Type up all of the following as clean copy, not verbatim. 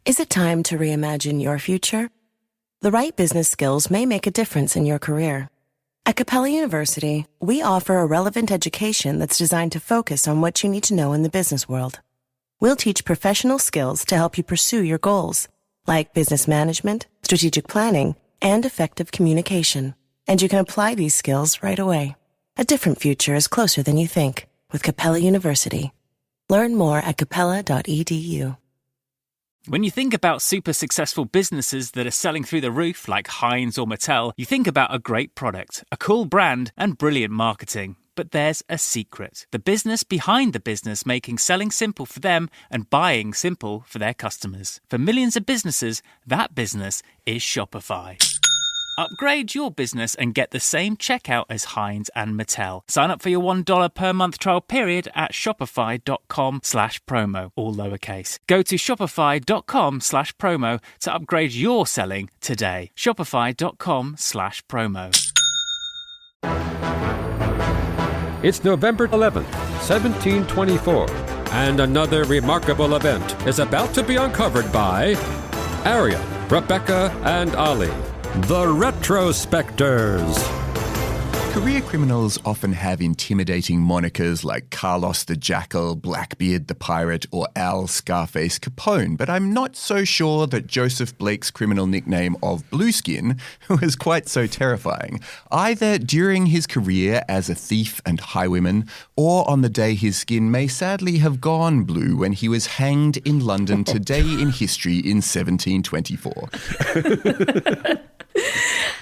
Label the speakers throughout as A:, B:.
A: Is it time to reimagine your future? The right business skills may make a difference in your career. At Capella University, we offer a relevant education that's designed to focus on what you need to know in the business world. We'll teach professional skills to help you pursue your goals, like business management, strategic planning, and effective communication. And you can apply these skills right away. A different future is closer than you think with Capella University. Learn more at capella.edu.
B: When you think about super successful businesses that are selling through the roof like Heinz or Mattel, you think about a great product, a cool brand, and brilliant marketing. But there's a secret. The business behind the business making selling simple for them and buying simple for their customers. For millions of businesses, that business is Shopify. Upgrade your business and get the same checkout as Heinz and Mattel. Sign up for your $1 per month trial period at shopify.com/promo, all lowercase. Go to shopify.com/promo to upgrade your selling today. Shopify.com/promo.
C: It's November 11th, 1724, and another remarkable event is about to be uncovered by Arion, Rebecca, and Olly, the Retrospectors.
D: Career criminals often have intimidating monikers like Carlos the Jackal, Blackbeard the Pirate, or Al Scarface Capone, but I'm not so sure that Joseph Blake's criminal nickname of Blueskin was quite so terrifying, either during his career as a thief and highwayman, or on the day his skin may sadly have gone blue when he was hanged in London today in history in 1724.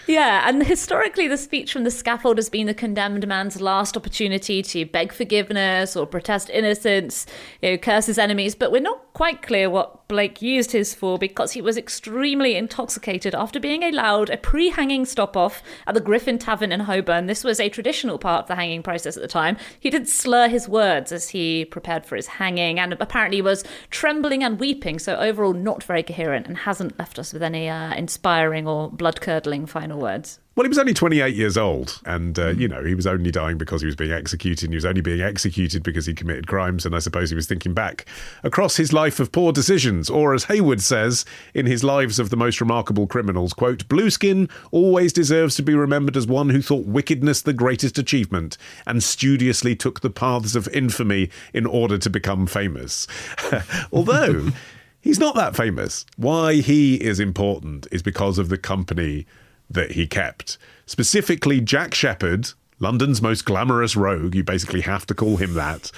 E: Yeah, and historically the speech from the scaffold has been the condemned man's last opportunity to beg forgiveness or protest innocence, curse his enemies, but we're not quite clear what Blake used his for because he was extremely intoxicated after being allowed a pre-hanging stop-off at the Griffin Tavern in Holborn. This was a traditional part of the hanging process at the time. He did slur his words as he prepared for his hanging and apparently was trembling and weeping, so overall not very coherent and hasn't left us with any inspiring or blood-curdling final words.
F: Well, he was only 28 years old and, he was only dying because he was being executed. He was only being executed because he committed crimes. And I suppose he was thinking back across his life of poor decisions. Or as Hayward says in his Lives of the Most Remarkable Criminals, quote, Blueskin always deserves to be remembered as one who thought wickedness the greatest achievement and studiously took the paths of infamy in order to become famous. Although he's not that famous. Why he is important is because of the company that he kept. Specifically, Jack Sheppard, London's most glamorous rogue. You basically have to call him that.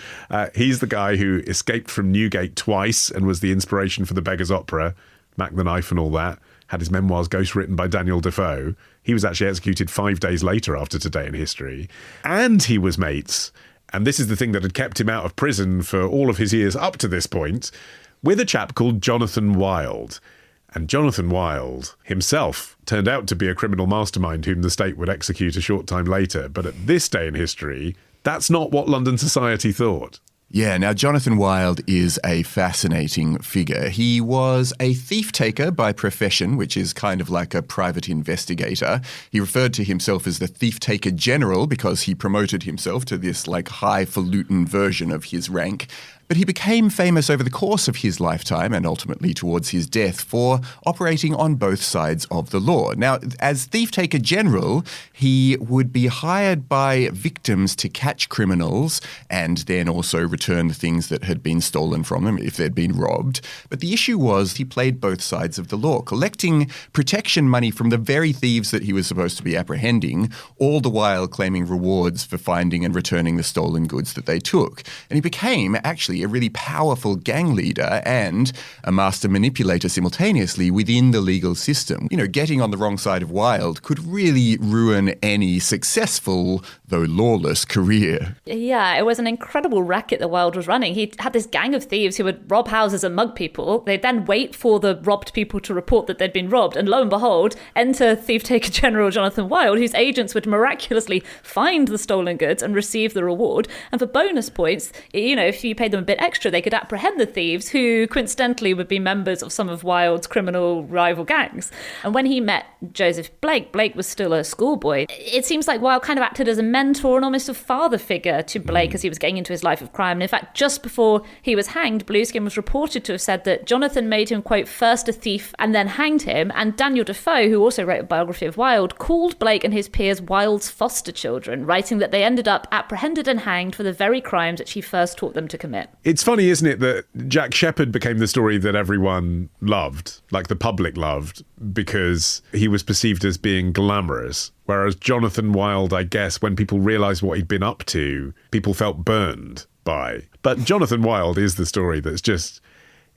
F: He's the guy who escaped from Newgate twice and was the inspiration for the Beggars opera, Mac the Knife and all that. Had his memoirs ghostwritten by Daniel Defoe. He was actually executed 5 days later after Today in History. And he was mates, and this is the thing that had kept him out of prison for all of his years up to this point, with a chap called Jonathan Wilde. And Jonathan Wilde himself turned out to be a criminal mastermind whom the state would execute a short time later. But at this day in history, that's not what London society thought.
D: Yeah, now Jonathan Wilde is a fascinating figure. He was a thief-taker by profession, which is kind of like a private investigator. He referred to himself as the thief-taker general because he promoted himself to this highfalutin version of his rank. But he became famous over the course of his lifetime and ultimately towards his death for operating on both sides of the law. Now, as thief-taker general, he would be hired by victims to catch criminals and then also return the things that had been stolen from them if they'd been robbed. But the issue was he played both sides of the law, collecting protection money from the very thieves that he was supposed to be apprehending, all the while claiming rewards for finding and returning the stolen goods that they took. And he became actually a really powerful gang leader and a master manipulator simultaneously within the legal system. Getting on the wrong side of Wilde could really ruin any successful, though lawless, career.
E: Yeah, it was an incredible racket that Wilde was running. He had this gang of thieves who would rob houses and mug people. They'd then wait for the robbed people to report that they'd been robbed. And lo and behold, enter thief-taker general Jonathan Wilde, whose agents would miraculously find the stolen goods and receive the reward. And for bonus points, if you paid them a bit extra. They could apprehend the thieves, who coincidentally would be members of some of Wilde's criminal rival gangs. And when he met Joseph Blake, Blake was still a schoolboy. It seems like Wilde kind of acted as a mentor and almost a father figure to Blake as he was getting into his life of crime. And in fact, just before he was hanged, Blueskin was reported to have said that Jonathan made him, quote, first a thief and then hanged him. And Daniel Defoe, who also wrote a biography of Wilde, called Blake and his peers Wilde's foster children, writing that they ended up apprehended and hanged for the very crimes that he first taught them to commit.
F: It's funny, isn't it, that Jack Sheppard became the story that everyone loved, like the public loved, because he was perceived as being glamorous. Whereas Jonathan Wilde, I guess, when people realised what he'd been up to, people felt burned by. But Jonathan Wilde is the story that's just...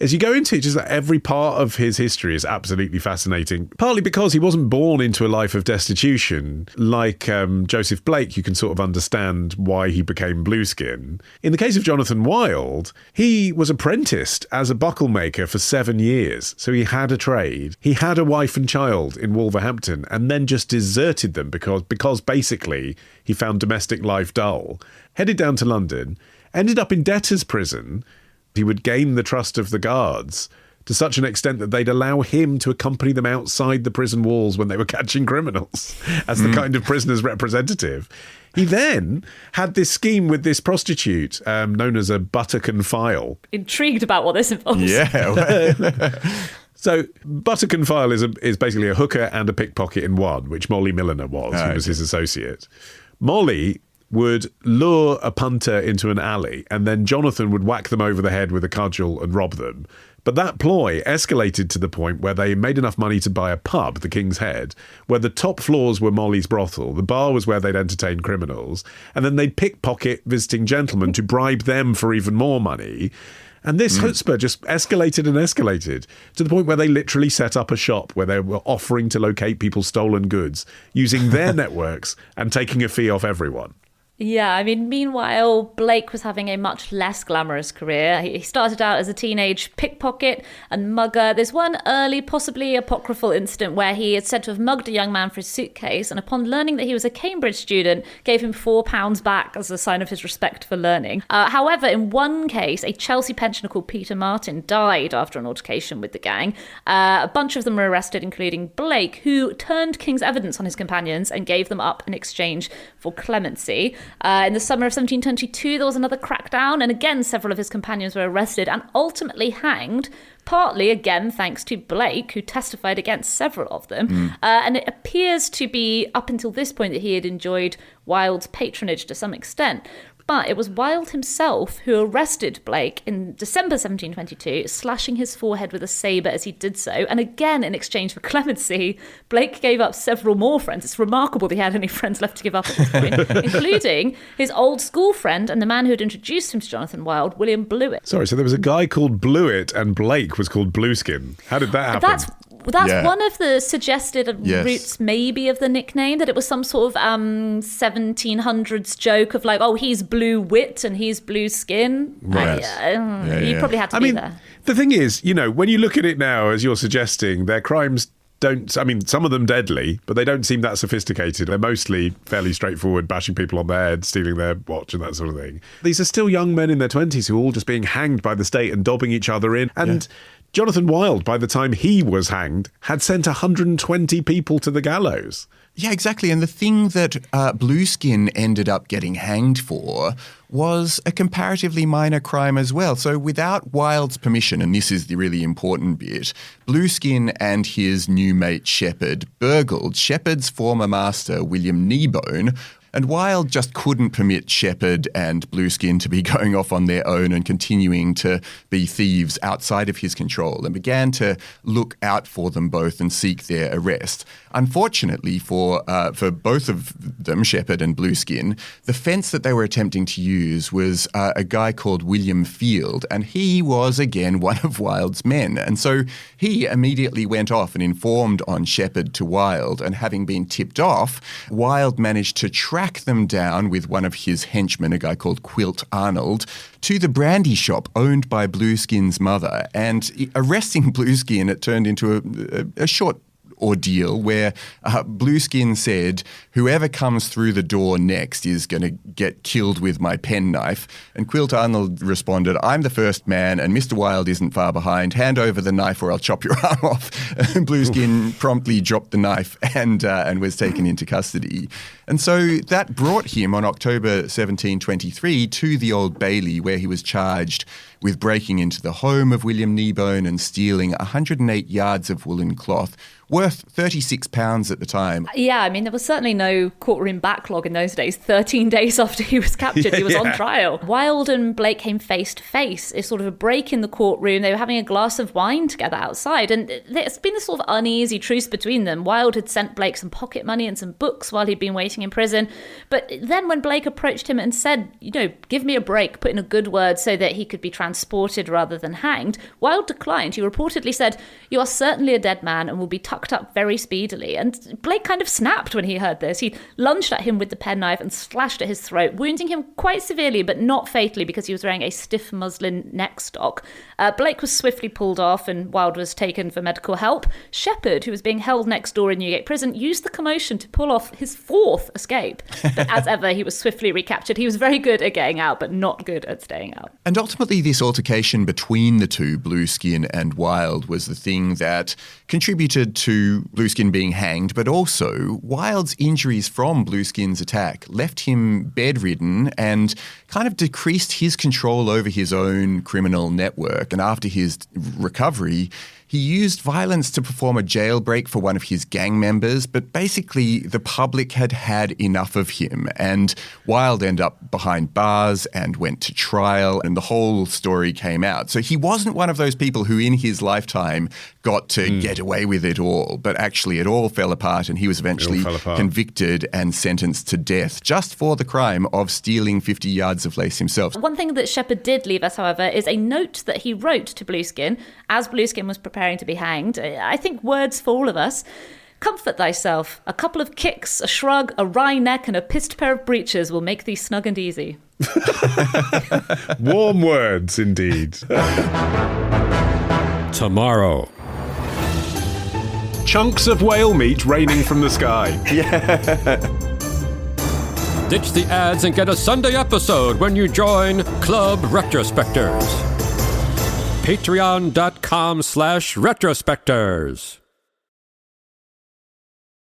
F: As you go into it, just like every part of his history is absolutely fascinating, partly because he wasn't born into a life of destitution. Like Joseph Blake, you can sort of understand why he became Blueskin. In the case of Jonathan Wilde, he was apprenticed as a bucklemaker for 7 years. So he had a trade. He had a wife and child in Wolverhampton and then just deserted them because basically he found domestic life dull. Headed down to London, ended up in debtor's prison. He would gain the trust of the guards to such an extent that they'd allow him to accompany them outside the prison walls when they were catching criminals as the kind of prisoner's representative. He then had this scheme with this prostitute known as a Buttock and File.
E: Intrigued about what this involves.
D: Yeah.
F: So Buttock and File is basically a hooker and a pickpocket in one, which Molly Milliner was, who was his associate. Molly would lure a punter into an alley, and then Jonathan would whack them over the head with a cudgel and rob them. But that ploy escalated to the point where they made enough money to buy a pub, the King's Head, where the top floors were Molly's brothel, the bar was where they'd entertain criminals, and then they'd pickpocket visiting gentlemen to bribe them for even more money. And this chutzpah just escalated and escalated to the point where they literally set up a shop where they were offering to locate people's stolen goods using their networks and taking a fee off everyone.
E: Yeah, I mean, meanwhile, Blake was having a much less glamorous career. He started out as a teenage pickpocket and mugger. There's one early, possibly apocryphal incident where he is said to have mugged a young man for his suitcase, and upon learning that he was a Cambridge student, gave him £4 back as a sign of his respect for learning. However, in one case, a Chelsea pensioner called Peter Martin died after an altercation with the gang. A bunch of them were arrested, including Blake, who turned King's evidence on his companions and gave them up in exchange for clemency. In the summer of 1722, there was another crackdown, and again several of his companions were arrested and ultimately hanged, partly, again, thanks to Blake, who testified against several of them. And it appears to be, up until this point, that he had enjoyed Wilde's patronage to some extent. But it was Wilde himself who arrested Blake in December 1722, slashing his forehead with a sabre as he did so. And again, in exchange for clemency, Blake gave up several more friends. It's remarkable that he had any friends left to give up at this point, including his old school friend and the man who had introduced him to Jonathan Wilde, William Blewett.
F: Sorry, so there was a guy called Blewett and Blake was called Blueskin. How did that happen?
E: That's one of the suggested roots maybe of the nickname, that it was some sort of 1700s joke of like, oh, he's blue wit and he's blue skin.
F: Right.
E: You probably had to be there.
F: The thing is, when you look at it now, as you're suggesting, their crimes some of them deadly, but they don't seem that sophisticated. They're mostly fairly straightforward, bashing people on their head, stealing their watch and that sort of thing. These are still young men in their 20s who are all just being hanged by the state and dobbing each other in. And Jonathan Wilde, by the time he was hanged, had sent 120 people to the gallows.
D: Yeah, exactly. And the thing that Blueskin ended up getting hanged for was a comparatively minor crime as well. So without Wilde's permission, and this is the really important bit, Blueskin and his new mate Sheppard burgled Sheppard's former master, William Kneebone, and Wilde just couldn't permit Sheppard and Blueskin to be going off on their own and continuing to be thieves outside of his control, and began to look out for them both and seek their arrest. Unfortunately for both of them, Sheppard and Blueskin, the fence that they were attempting to use was a guy called William Field, and he was again one of Wilde's men. And so he immediately went off and informed on Sheppard to Wilde, and having been tipped off, Wilde managed to track them down with one of his henchmen, a guy called Quilt Arnold, to the brandy shop owned by Blueskin's mother. And arresting Blueskin, it turned into a short ordeal where Blueskin said, whoever comes through the door next is going to get killed with my penknife. And Quilt Arnold responded, I'm the first man and Mr. Wilde isn't far behind. Hand over the knife or I'll chop your arm off. Blueskin promptly dropped the knife and was taken into custody. And so that brought him on October 1723 to the Old Bailey, where he was charged with breaking into the home of William Kneebone and stealing 108 yards of woolen cloth, worth £36 at the time.
E: Yeah, I mean, there was certainly no courtroom backlog in those days. 13 days after he was captured, he was on trial. Wilde and Blake came face to face. It's sort of a break in the courtroom. They were having a glass of wine together outside, and there's been this sort of uneasy truce between them. Wilde had sent Blake some pocket money and some books while he'd been waiting in prison. But then when Blake approached him and said, give me a break, put in a good word so that he could be transported rather than hanged, Wilde declined. He reportedly said, you are certainly a dead man and will be tucked up very speedily. And Blake kind of snapped when he heard this. He lunged at him with the penknife and slashed at his throat, wounding him quite severely, but not fatally because he was wearing a stiff muslin neckstock. Blake was swiftly pulled off and Wilde was taken for medical help. Sheppard, who was being held next door in Newgate Prison, used the commotion to pull off his fourth escape. But as ever, he was swiftly recaptured. He was very good at getting out, but not good at staying out.
D: And ultimately, this altercation between the two, Blueskin and Wilde, was the thing that contributed to Blueskin being hanged, but also Wilde's injuries from Blueskin's attack left him bedridden and kind of decreased his control over his own criminal network. And after his recovery, he used violence to perform a jailbreak for one of his gang members, but basically the public had had enough of him, and Wilde ended up behind bars and went to trial, and the whole story came out. So he wasn't one of those people who in his lifetime got to get away with it all, but actually it all fell apart, and he was eventually convicted and sentenced to death just for the crime of stealing 50 yards of lace himself.
E: One thing that Sheppard did leave us, however, is a note that he wrote to Blueskin as Blueskin was preparing to be hanged. I think words for all of us. Comfort thyself. A couple of kicks, a shrug, a wry neck, and a pissed pair of breeches will make thee snug and easy.
F: Warm words, indeed.
C: Tomorrow.
F: Chunks of whale meat raining from the sky.
C: Ditch the ads and get a Sunday episode when you join Club Retrospectors. Patreon.com/retrospectors.